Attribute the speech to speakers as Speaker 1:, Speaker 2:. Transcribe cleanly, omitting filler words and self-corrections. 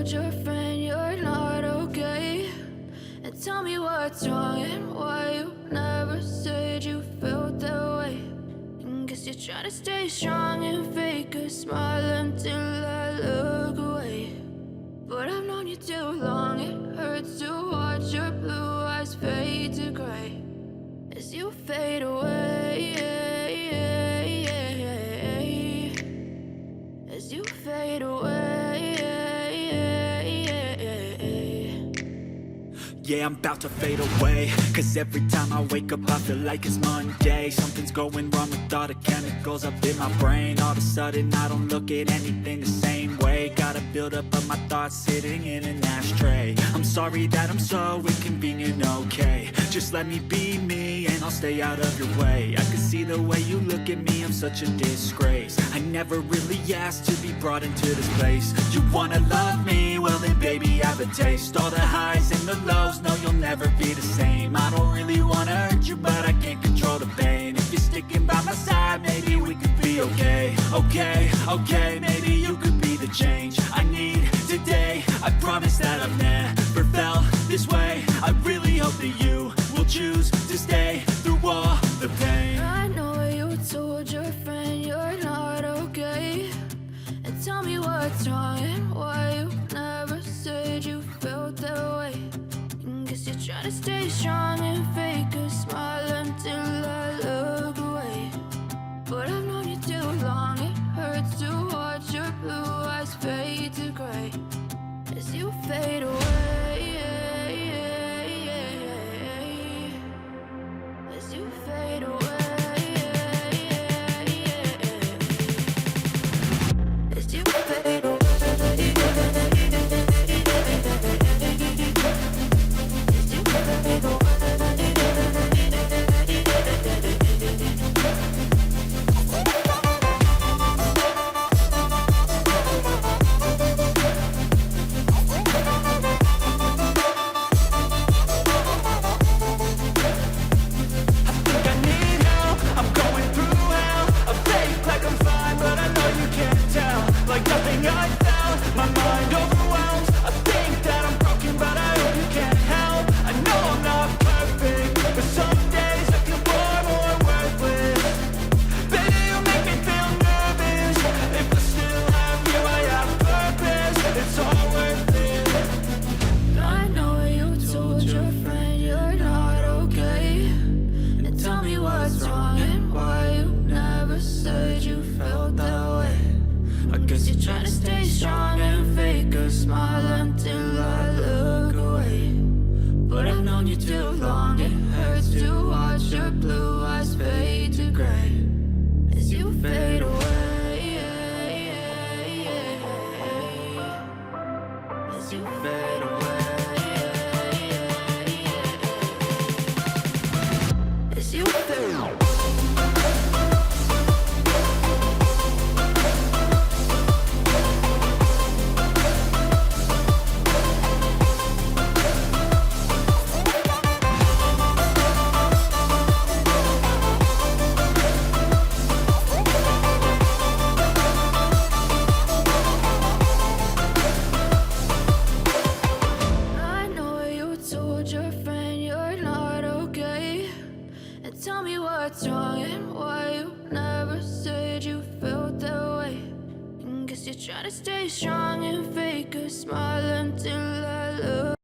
Speaker 1: told your friend you're not okay? And tell me what's wrong and why you never said you felt that way. And guess you're trying to stay strong and fake a smile until I look away. But I've known you too long, it hurts to watch your blue eyes fade to gray as you fade away, as you fade away.
Speaker 2: Yeah, I'm about to fade away, 'cause every time I wake up I feel like it's Monday. Something's going wrong with all the chemicals up in my brain. All of a sudden I don't look at anything the same way. Gotta build up of my thoughts sitting in an ashtray. I'm sorry that I'm so inconvenient, okay? Just let me be me and I'll stay out of your way. I can see the way you look at me, I'm such a disgrace. I never really asked to be brought into this place. You wanna love me? Well then baby, have a taste. All the highs and the lows, no, you'll never be the same. I don't really wanna hurt you, but I can't control the pain. If you're sticking by my side, maybe we could be okay. Okay, maybe you could be the change I need today. I promise that I've never felt this way. I really hope that you will choose to stay through all the pain.
Speaker 1: I know you told your friend you're not okay. And tell me what's wrong and why you never said you felt that way. Guess you're trying to stay strong and fake a smile until I look away. But I've known you too long, it hurts to watch your blue eyes fade to gray as you fade away, as you fade away, as you fade away. Tell me what's wrong and why you never said you felt that way. And guess you're trying to stay strong and fake a smile until I look